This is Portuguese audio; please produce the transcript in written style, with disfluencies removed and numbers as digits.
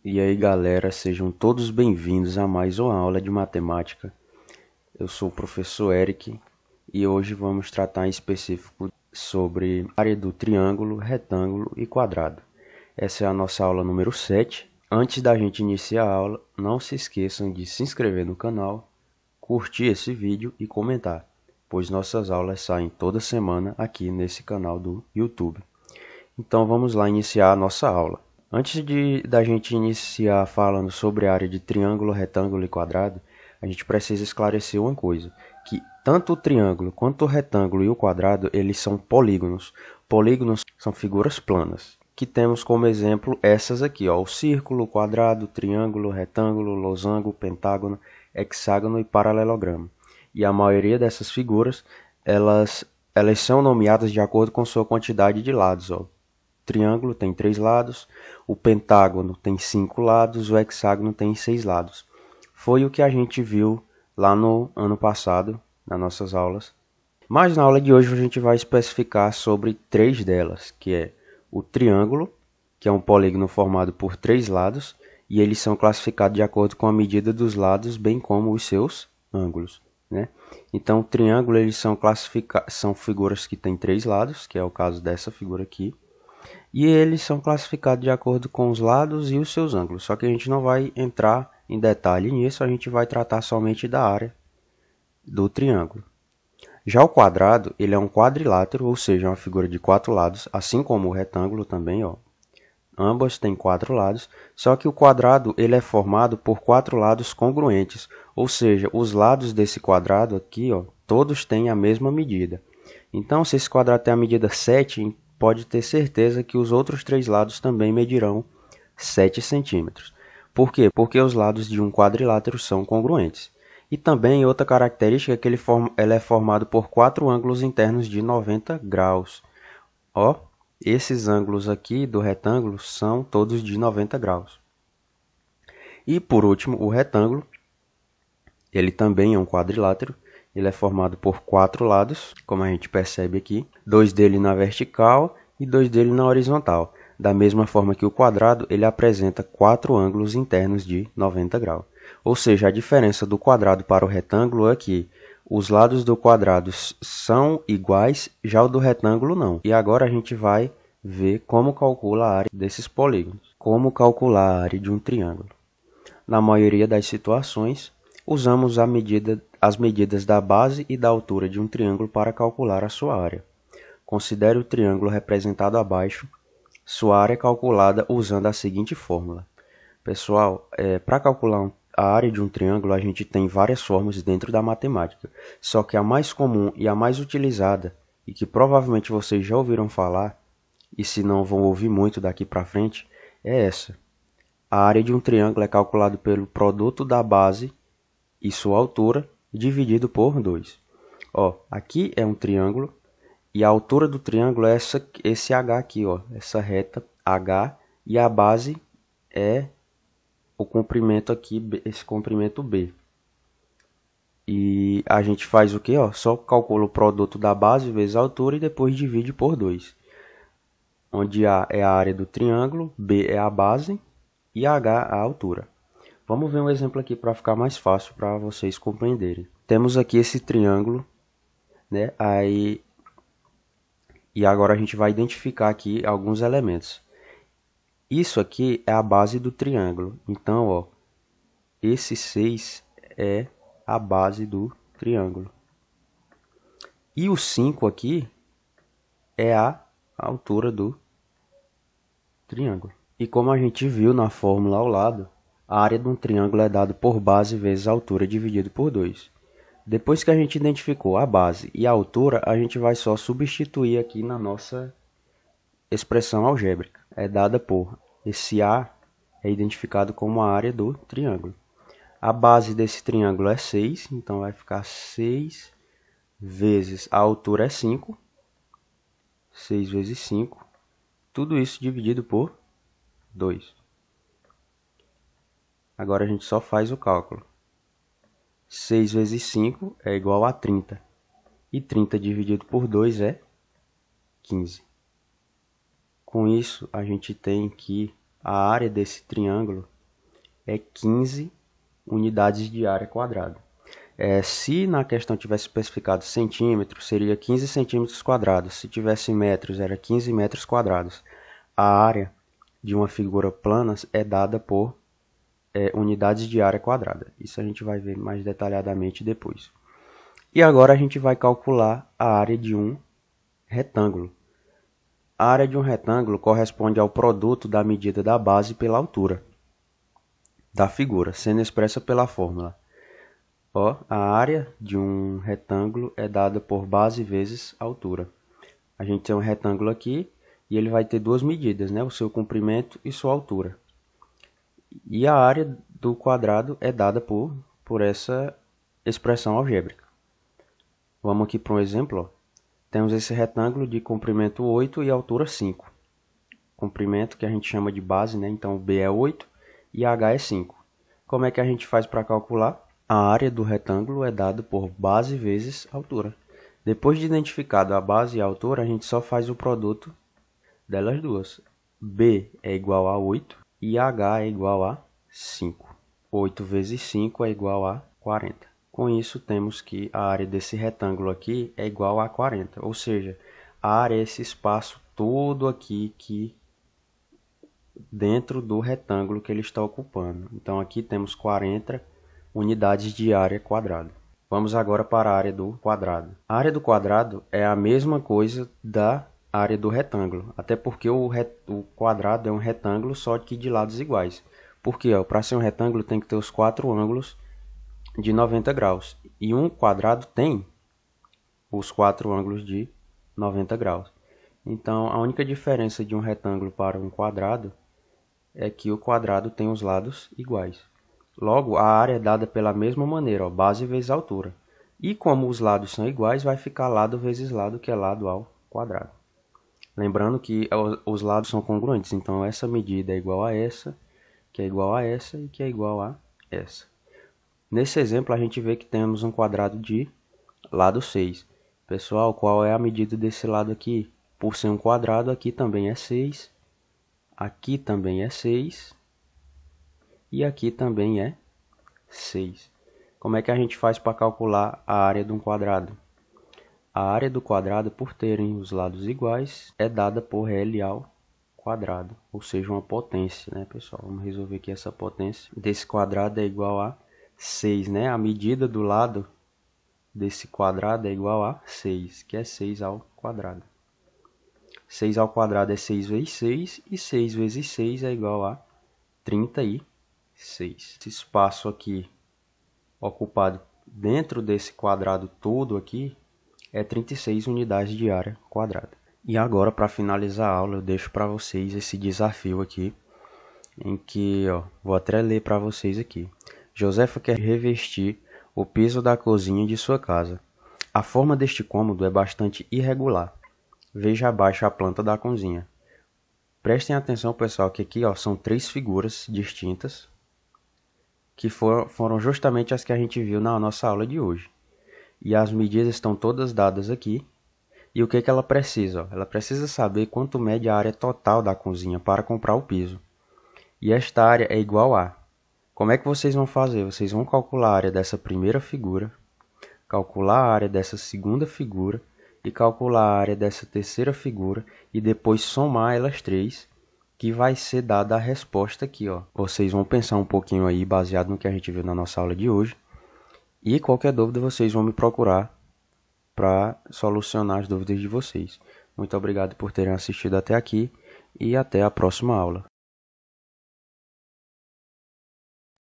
E aí galera, sejam todos bem-vindos a mais uma aula de matemática. Eu sou o professor Eric e hoje vamos tratar em específico sobre a área do triângulo, retângulo e quadrado. Essa é a nossa aula número 7. Antes da gente iniciar a aula, não se esqueçam de se inscrever no canal, curtir esse vídeo e comentar, pois nossas aulas saem toda semana aqui nesse canal do YouTube. Então vamos lá iniciar a nossa aula. Antes da gente iniciar falando sobre a área de triângulo, retângulo e quadrado, a gente precisa esclarecer uma coisa, que tanto o triângulo quanto o retângulo e o quadrado, eles são polígonos. Polígonos são figuras planas, que temos como exemplo essas aqui, ó, o círculo, o quadrado, triângulo, retângulo, losango, pentágono, hexágono e paralelogramo. E a maioria dessas figuras, elas são nomeadas de acordo com sua quantidade de lados, ó. Triângulo tem 3 lados, o pentágono tem 5 lados, o hexágono tem 6 lados. Foi o que a gente viu lá no ano passado, nas nossas aulas. Mas na aula de hoje a gente vai especificar sobre 3 delas, que é o triângulo, que é um polígono formado por 3 lados, e eles são classificados de acordo com a medida dos lados, bem como os seus ângulos, né? Então, o triângulo eles são figuras que têm 3 lados, que é o caso dessa figura aqui. E eles são classificados de acordo com os lados e os seus ângulos. Só que a gente não vai entrar em detalhe nisso, a gente vai tratar somente da área do triângulo. Já o quadrado, ele é um quadrilátero, ou seja, uma figura de 4 lados, assim como o retângulo também, ó. Ambas têm 4 lados, só que o quadrado ele é formado por 4 lados congruentes, ou seja, os lados desse quadrado aqui, ó, todos têm a mesma medida. Então, se esse quadrado tem a medida 7, pode ter certeza que os outros 3 lados também medirão 7 centímetros. Por quê? Porque os lados de um quadrilátero são congruentes. E também outra característica é que ele é formado por 4 ângulos internos de 90 graus. Ó, esses ângulos aqui do retângulo são todos de 90 graus. E por último, o retângulo, ele também é um quadrilátero. Ele é formado por 4 lados, como a gente percebe aqui, 2 dele na vertical e 2 dele na horizontal. Da mesma forma que o quadrado, ele apresenta 4 ângulos internos de 90 graus. Ou seja, a diferença do quadrado para o retângulo é que os lados do quadrado são iguais, já o do retângulo não. E agora a gente vai ver como calcula a área desses polígonos. Como calcular a área de um triângulo. Na maioria das situações, usamos as medidas da base e da altura de um triângulo para calcular a sua área. Considere o triângulo representado abaixo. Sua área é calculada usando a seguinte fórmula. Pessoal, para calcular a área de um triângulo, a gente tem várias fórmulas dentro da matemática. Só que a mais comum e a mais utilizada, e que provavelmente vocês já ouviram falar, e se não vão ouvir muito daqui para frente, é essa. A área de um triângulo é calculada pelo produto da base e sua altura dividido por 2. Ó, aqui é um triângulo e a altura do triângulo é esse H aqui, ó, essa reta H, e a base é o comprimento aqui, esse comprimento B. E a gente faz o que? Ó, só calcula o produto da base vezes a altura e depois divide por 2. Onde A é a área do triângulo, B é a base e H a altura. Vamos ver um exemplo aqui para ficar mais fácil para vocês compreenderem. Temos aqui esse triângulo, né? E agora a gente vai identificar aqui alguns elementos. Isso aqui é a base do triângulo. Então, ó, esse 6 é a base do triângulo. E o 5 aqui é a altura do triângulo. E como a gente viu na fórmula ao lado, a área de um triângulo é dada por base vezes a altura dividido por 2. Depois que a gente identificou a base e a altura, a gente vai só substituir aqui na nossa expressão algébrica. É dada por esse A é identificado como a área do triângulo. A base desse triângulo é 6, então vai ficar 6 vezes a altura é 5. 6 vezes 5. Tudo isso dividido por 2. Agora a gente só faz o cálculo. 6 vezes 5 é igual a 30. E 30 dividido por 2 é 15. Com isso, a gente tem que a área desse triângulo é 15 unidades de área quadrada. Se na questão tivesse especificado centímetros, seria 15 centímetros quadrados. Se tivesse metros, era 15 metros quadrados. A área de uma figura plana é dada por unidades de área quadrada. Isso a gente vai ver mais detalhadamente depois. E agora a gente vai calcular a área de um retângulo. A área de um retângulo corresponde ao produto da medida da base pela altura da figura, sendo expressa pela fórmula. A área de um retângulo é dada por base vezes altura. A gente tem um retângulo aqui e ele vai ter duas medidas, né? O seu comprimento e sua altura. E a área do quadrado é dada por essa expressão algébrica. Vamos aqui para um exemplo. Temos esse retângulo de comprimento 8 e altura 5. Comprimento que a gente chama de base, né? Então o B é 8 e H é 5. Como é que a gente faz para calcular? A área do retângulo é dada por base vezes altura. Depois de identificado a base e a altura, a gente só faz o produto delas duas. B é igual a 8 e H é igual a 5. 8 vezes 5 é igual a 40. Com isso, temos que a área desse retângulo aqui é igual a 40. Ou seja, a área é esse espaço todo aqui que dentro do retângulo que ele está ocupando. Então, aqui temos 40 unidades de área quadrada. Vamos agora para a área do quadrado. A área do quadrado é a mesma coisa da área do retângulo, até porque o quadrado é um retângulo só que de lados iguais. Porque para ser um retângulo tem que ter os quatro ângulos de 90 graus. E um quadrado tem os quatro ângulos de 90 graus. Então, a única diferença de um retângulo para um quadrado é que o quadrado tem os lados iguais. Logo, a área é dada pela mesma maneira, base vezes altura. E como os lados são iguais, vai ficar lado vezes lado, que é lado ao quadrado. Lembrando que os lados são congruentes, então essa medida é igual a essa, que é igual a essa e que é igual a essa. Nesse exemplo, a gente vê que temos um quadrado de lado 6. Pessoal, qual é a medida desse lado aqui? Por ser um quadrado, aqui também é 6, aqui também é 6. E aqui também é 6. Como é que a gente faz para calcular a área de um quadrado? A área do quadrado, por terem os lados iguais, é dada por L ao quadrado, ou seja, uma potência, né, pessoal? Vamos resolver aqui essa potência desse quadrado é igual a 6, né? A medida do lado desse quadrado é igual a 6, que é 6 ao quadrado. 6 ao quadrado é 6 vezes 6, e 6 vezes 6 é igual a 36. Esse espaço aqui ocupado dentro desse quadrado todo aqui é 36 unidades de área quadrada. E agora, para finalizar a aula, eu deixo para vocês esse desafio aqui, em que, vou até ler para vocês aqui. Josefa quer revestir o piso da cozinha de sua casa. A forma deste cômodo é bastante irregular. Veja abaixo a planta da cozinha. Prestem atenção, pessoal, que aqui são três figuras distintas, que foram justamente as que a gente viu na nossa aula de hoje. E as medidas estão todas dadas aqui. E o que ela precisa? Ela precisa saber quanto mede a área total da cozinha para comprar o piso. E esta área é igual a... Como é que vocês vão fazer? Vocês vão calcular a área dessa primeira figura, calcular a área dessa segunda figura e calcular a área dessa terceira figura e depois somar elas três, que vai ser dada a resposta aqui, Vocês vão pensar um pouquinho aí, baseado no que a gente viu na nossa aula de hoje. E qualquer dúvida, vocês vão me procurar para solucionar as dúvidas de vocês. Muito obrigado por terem assistido até aqui e até a próxima aula.